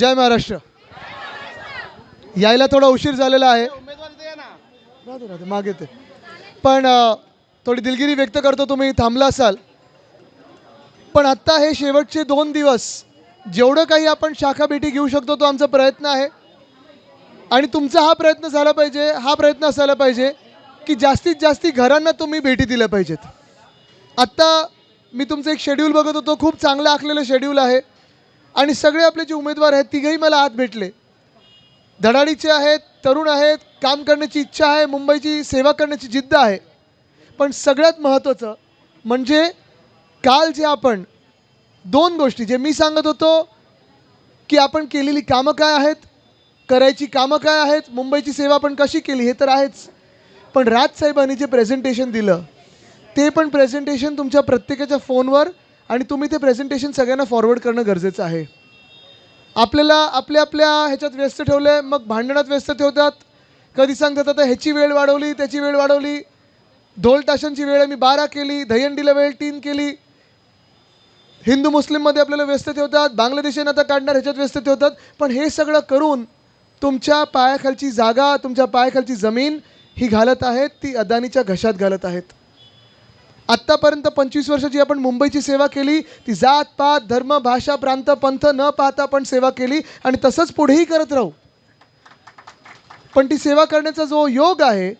जय महाराष्ट्र. यायला थोडा उशीर झालेला आहे, मागे ते पण थोडी दिलगिरी व्यक्त करतो, तुम्ही थांबला असाल. पण आत्ता हे शेवटचे 2 दिवस जेवढं काही आपण शाखा भेटी घेऊ शकतो तो आमचा प्रयत्न आहे. आणि तुमचा हा प्रयत्न झाला पाहिजे, हा प्रयत्न असायला पाहिजे की जास्तीत जास्त घरांना तुम्ही भेटी दिल्या पाहिजेत. आत्ता मी तुमचं एक शेड्यूल बघत होतो, खूप चांगलं आखलेलं शेड्यूल आहे. आणि सगळे आपले जे उमेदवार आहेत तिघेही मला आत भेटले. धडाडीचे आहेत, तरुण आहेत, काम करण्याची इच्छा आहे, मुंबईची सेवा करण्याची जिद्द आहे. पण सगळ्यात महत्त्वाचं म्हणजे काल जे आपण 2 गोष्टी जे मी सांगत होतो की आपण केलेली कामं काय आहेत, करायची कामं काय आहेत, मुंबईची सेवा आपण कशी केली हे तर आहेच. पण राजसाहेबांनी जे प्रेझेंटेशन दिलं ते पण प्रेझेंटेशन तुमच्या प्रत्येकाच्या फोनवर आणि तुम्ही ते प्रेझेंटेशन सगळ्यांना फॉरवर्ड करणं गरजेचं आहे. आपल्याला आपल्या आपल्या ह्याच्यात व्यस्त ठेवलं, मग भांडणात व्यस्त ठेवतात. कधी सांगतात आता ह्याची वेळ वाढवली, त्याची वेळ वाढवली, ढोल ताशांची वेळ मी 12 केली, दहीहंडीला वेळ 3 केली. हिंदू मुस्लिममध्ये आपल्याला व्यस्त ठेवतात, बांगलादेशींना आता काढणार ह्याच्यात व्यस्त ठेवतात. पण हे सगळं करून तुमच्या पायाखालची जागा, तुमच्या पायाखालची जमीन ही घालत आहेत, ती अदानीच्या घशात घालत आहेत. आत्तापर्यंत 25 वर्षाची आपण मुंबईची सेवा केली, ती जात पात धर्म भाषा प्रांत पंथ न पाहता आपण सेवा केली आणि तसंच पुढेही करत राहू. पण ती सेवा करण्याचा जो योग आहे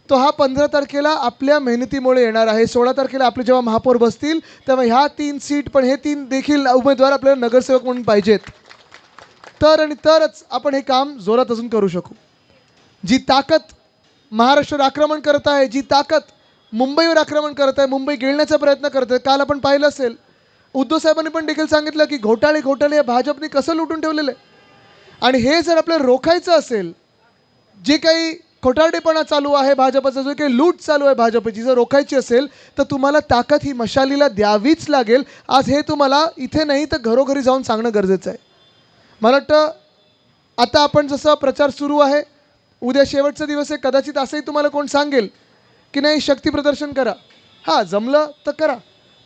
तो हा 15 तारखेला आपल्या मेहनतीमुळे येणार आहे. 16 तारखेला आपले जेव्हा महापौर बसतील तेव्हा ह्या 3 सीट पण हे 3 देखील उमेदवार आपल्याला नगरसेवक म्हणून पाहिजेत. तरच आपण हे काम जोरात अजून करू शकू. जी ताकद महाराष्ट्रावर आक्रमण करत आहे, जी ताकद मुंबईवर आक्रमण करत आहे, मुंबई गिळण्याचा प्रयत्न करत आहे. काल आपण पाहिलं असेल उद्धव साहेबांनी पण देखील सांगितलं की घोटाळे हे भाजपने कसं लुटून ठेवलेलं आहे. आणि हे जर आपल्याला रोखायचं असेल, जे काही खोटारडेपणा चालू आहे भाजपचा, जो काही लूट चालू आहे भाजपची, जर रोखायची असेल तर तुम्हाला ताकद ही मशालीला द्यावीच लागेल. आज हे तुम्हाला इथे नाही तर घरोघरी जाऊन सांगणं गरजेचं आहे. मला वाटतं आता आपण जसं प्रचार सुरू आहे, उद्या शेवटचा दिवस आहे, कदाचित असंही तुम्हाला कोण सांगेल की नाही शक्ती प्रदर्शन करा. हां, जमलं तर करा,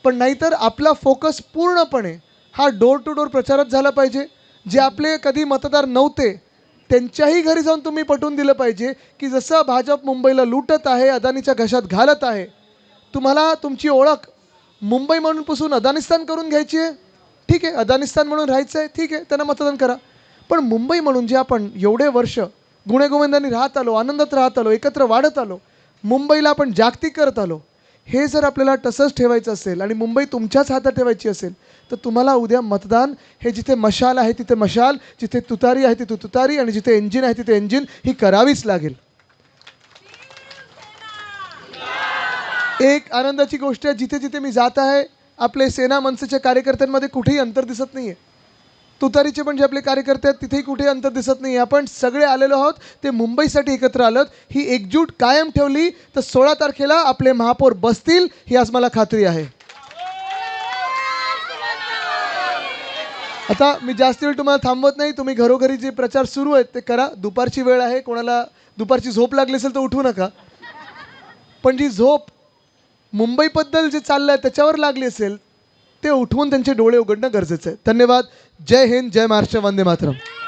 पण नाहीतर आपला फोकस पूर्णपणे हा डोर टू डोर प्रचारात झाला पाहिजे. जे आपले कधी मतदार नव्हते त्यांच्याही घरी जाऊन तुम्ही पटवून दिलं पाहिजे की जसं भाजप मुंबईला लुटत आहे, अदानीच्या घशात घालत आहे, तुम्हाला तुमची ओळख मुंबई म्हणून पुसून अदानिस्तान करून घ्यायची आहे. ठीक आहे, अदानिस्तान म्हणून राहायचं आहे, ठीक आहे, त्यांना मतदान करा. पण मुंबई म्हणून जे आपण एवढे वर्ष गुण्यागोविंदांनी राहत आलो, आनंदात राहत आलो, एकत्र वाढत आलो, मुंबईला आपण जागतिक करत आलो, हे जर आपल्याला तसंच ठेवायचं असेल आणि मुंबई तुमच्याच हातात ठेवायची असेल तर तुम्हाला उद्या मतदान हे जिथे मशाल आहे तिथे मशाल, जिथे तुतारी आहे तिथे तुतारी आणि जिथे इंजिन आहे तिथे इंजिन ही करावीच लागेल. एक आनंदाची गोष्ट आहे, जिथे जिथे मी जात आहे आपले सेना मनसेच्या कार्यकर्त्यांमध्ये कुठेही अंतर दिसत नाही आहे. तुतारीचे पण जे आपले कार्यकर्ते आहेत तिथेही कुठेही अंतर दिसत नाही आहे. आपण सगळे आलेलो आहोत ते मुंबईसाठी एकत्र आलोत. ही एकजूट कायम ठेवली तर 16 तारखेला आपले महापौर बसतील ही आज मला खात्री आहे. आता मी जास्त वेळ तुम्हाला थांबवत नाही. तुम्ही घरोघरी जे प्रचार सुरू आहेत ते करा. दुपारची वेळ आहे, कोणाला दुपारची झोप लागली असेल तर उठवू नका. पण जी झोप मुंबईबद्दल जे चाललं आहे त्याच्यावर लागली असेल ते उठवून त्यांचे डोळे उघडणं गरजेचं आहे. धन्यवाद. जय हिंद, जय महाराष्ट्र, वंदे मातरम.